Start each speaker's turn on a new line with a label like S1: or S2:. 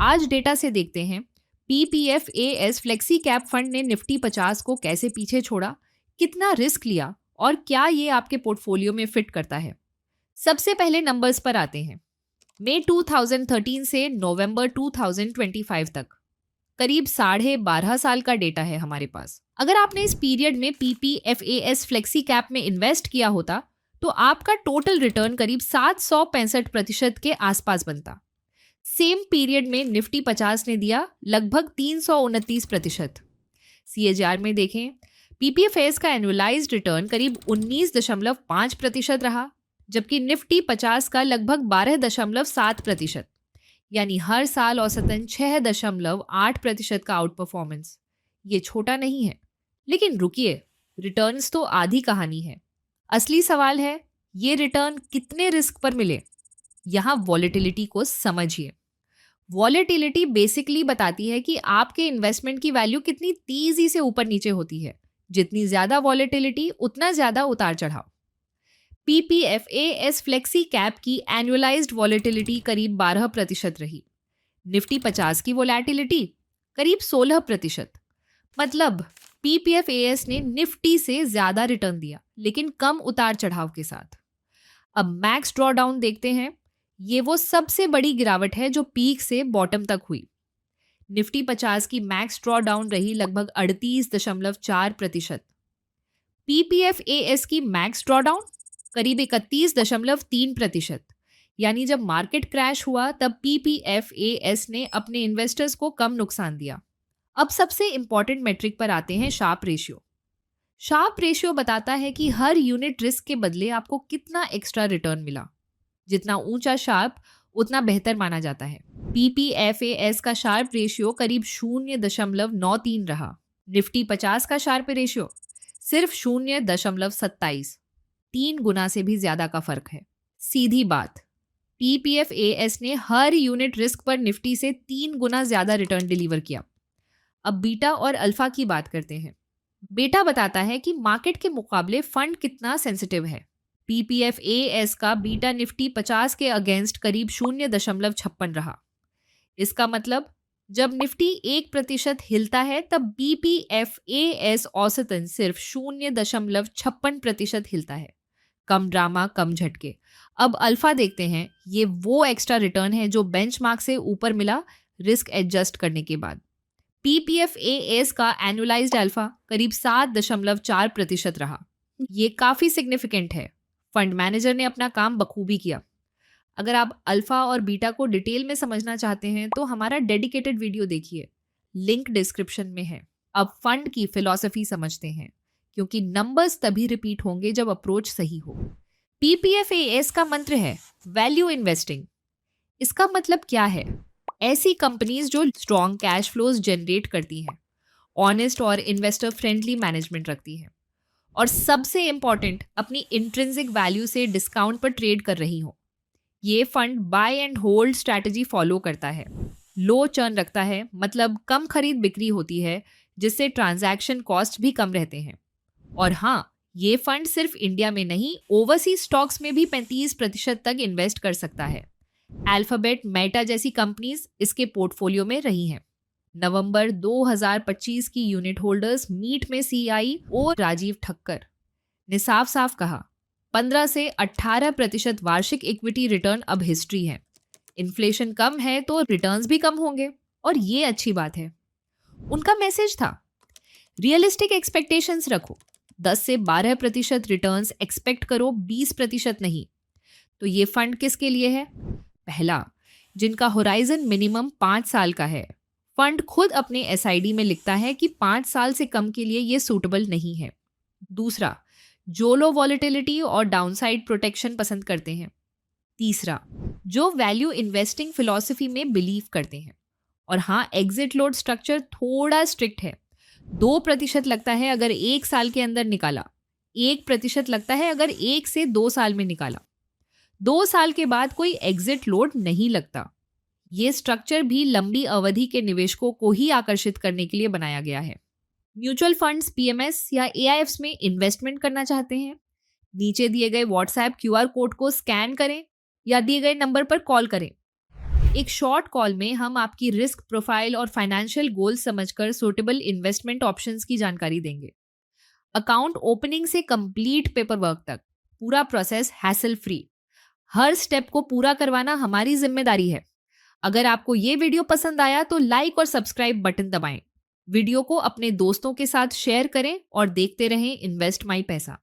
S1: आज डेटा से देखते हैं PPFAS फ्लेक्सी कैप फंड ने निफ्टी 50 को कैसे पीछे छोड़ा, कितना रिस्क लिया और क्या ये आपके पोर्टफोलियो में फिट करता है। सबसे पहले नंबर्स पर आते हैं। मई 2013 से नवंबर 2025 तक करीब 12.5 साल का डेटा है हमारे पास। अगर आपने इस पीरियड में PPFAS फ्लेक्सी कैप में इन्वेस्ट किया होता तो आपका टोटल रिटर्न करीब 765% के आसपास बनता। सेम पीरियड में निफ्टी 50 ने दिया लगभग 329%। CAGR में देखें, PPFAS का एनुअलाइज्ड रिटर्न करीब 19.5% रहा, जबकि निफ्टी 50 का लगभग 12.7%, यानी हर साल औसतन 6.8% का आउट परफॉर्मेंस। ये छोटा नहीं है, लेकिन रुकिए, रिटर्न्स तो आधी कहानी है। असली सवाल है, ये रिटर्न कितने रिस्क पर मिले। यहाँ वॉलेटिलिटी को समझिए। वॉलेटिलिटी बेसिकली बताती है कि आपके इन्वेस्टमेंट की वैल्यू कितनी तेजी से ऊपर नीचे होती है। जितनी ज्यादा वॉलेटिलिटी उतना ज्यादा उतार चढ़ाव। PPFAS फ्लेक्सी कैप की एनुअलाइज्ड वॉलेटिलिटी करीब 12% रही। निफ्टी 50 की वॉलेटिलिटी करीब 16%। मतलब PPFAS ने निफ्टी से ज्यादा रिटर्न दिया, लेकिन कम उतार चढ़ाव के साथ। अब मैक्स ड्रॉडाउन देखते हैं। ये वो सबसे बड़ी गिरावट है जो पीक से बॉटम तक हुई। निफ्टी 50 की मैक्स ड्रॉडाउन रही लगभग 38.4%। PPFAS की मैक्स ड्रॉडाउन करीब 31.3%। यानी जब मार्केट क्रैश हुआ तब PPFAS ने अपने इन्वेस्टर्स को कम नुकसान दिया। अब सबसे इंपॉर्टेंट मेट्रिक पर आते हैं, शार्प रेशियो। शार्प रेशियो बताता है कि हर यूनिट रिस्क के बदले आपको कितना एक्स्ट्रा रिटर्न मिला। जितना ऊंचा शार्प उतना बेहतर माना जाता है। PPFAS का शार्प रेशियो करीब 0.93 रहा। निफ्टी 50 का शार्प रेशियो सिर्फ 0.27। 3 गुना से भी ज्यादा का फर्क है। सीधी बात, PPFAS ने हर यूनिट रिस्क पर निफ्टी से 3 गुना ज्यादा रिटर्न डिलीवर किया। अब बीटा और अल्फा की बात करते हैं। बेटा बताता है कि मार्केट के मुकाबले फंड कितना सेंसिटिव है। PPFAS का बीटा निफ्टी 50 के अगेंस्ट करीब 0.56 रहा। इसका मतलब जब निफ्टी 1% हिलता है तब PPFAS औसतन सिर्फ 0.56% हिलता है। कम ड्रामा, कम झटके। अब अल्फा देखते हैं। ये वो एक्स्ट्रा रिटर्न है जो बेंचमार्क से ऊपर मिला रिस्क एडजस्ट करने के बाद। PPFAS का एनुअलाइज्ड अल्फा करीब 7.4% रहा। ये काफी सिग्निफिकेंट है। फंड मैनेजर ने अपना काम बखूबी किया। अगर आप अल्फा और बीटा को डिटेल में समझना चाहते हैं तो हमारा डेडिकेटेड वीडियो देखिए, लिंक डिस्क्रिप्शन में है। अब फंड की फिलॉसफी समझते हैं, क्योंकि नंबर्स तभी रिपीट होंगे जब अप्रोच सही हो। PPFAS का मंत्र है वैल्यू इन्वेस्टिंग। इसका मतलब क्या है? ऐसी कंपनीज जो स्ट्रॉन्ग कैश फ्लोज जनरेट करती हैं, ऑनेस्ट और इन्वेस्टर फ्रेंडली मैनेजमेंट रखती हैं, और सबसे इंपॉर्टेंट अपनी इंट्रिंसिक वैल्यू से डिस्काउंट पर ट्रेड कर रही हो। ये fund buy and hold strategy follow करता है। लो चर्न रखता है, मतलब कम खरीद बिक्री होती है, जिससे ट्रांजैक्शन कॉस्ट भी कम रहते हैं। और हाँ, ये फंड सिर्फ इंडिया में नहीं, ओवरसीज स्टॉक्स में भी 35% तक इन्वेस्ट कर सकता है। अल्फाबेट, मेटा जैसी कंपनीज इसके पोर्टफोलियो में रही हैं। नवंबर 2025 की यूनिट होल्डर्स मीट में CIO राजीव ठक्कर ने साफ साफ कहा 15 से 18% वार्षिक इक्विटी रिटर्न अब हिस्ट्री है। इन्फ्लेशन कम है तो रिटर्न्स भी कम होंगे, और ये अच्छी बात है। उनका मैसेज था रियलिस्टिक एक्सपेक्टेशंस रखो, 10 से 12% रिटर्न्स एक्सपेक्ट करो, 20% नहीं। तो ये फंड किसके लिए है? पहला, जिनका होराइजन मिनिमम 5 साल का है। फंड खुद अपने SID में लिखता है कि 5 साल से कम के लिए ये सूटेबल नहीं है। दूसरा, जो लो वॉलेटिलिटी और डाउनसाइड प्रोटेक्शन पसंद करते हैं। तीसरा, जो वैल्यू इन्वेस्टिंग फिलॉसफी में बिलीव करते हैं। और हाँ, एग्जिट लोड स्ट्रक्चर थोड़ा स्ट्रिक्ट है। 2% लगता है अगर 1 साल के अंदर निकाला, 1% लगता है अगर 1 से 2 साल में निकाला। 2 साल के बाद कोई एग्जिट लोड नहीं लगता। ये स्ट्रक्चर भी लंबी अवधि के निवेशकों को ही आकर्षित करने के लिए बनाया गया है। म्यूचुअल फंड्स, PMS या AIFs में इन्वेस्टमेंट करना चाहते हैं? नीचे दिए गए WhatsApp QR कोड को स्कैन करें या दिए गए नंबर पर कॉल करें। एक शॉर्ट कॉल में हम आपकी रिस्क प्रोफाइल और फाइनेंशियल गोल समझकर सुटेबल इन्वेस्टमेंट ऑप्शंस की जानकारी देंगे। अकाउंट ओपनिंग से कंप्लीट पेपर वर्क तक पूरा प्रोसेस हैसल फ्री। हर स्टेप को पूरा करवाना हमारी जिम्मेदारी है। अगर आपको ये वीडियो पसंद आया तो लाइक और सब्सक्राइब बटन दबाएं। वीडियो को अपने दोस्तों के साथ शेयर करें और देखते रहें इन्वेस्ट माई पैसा।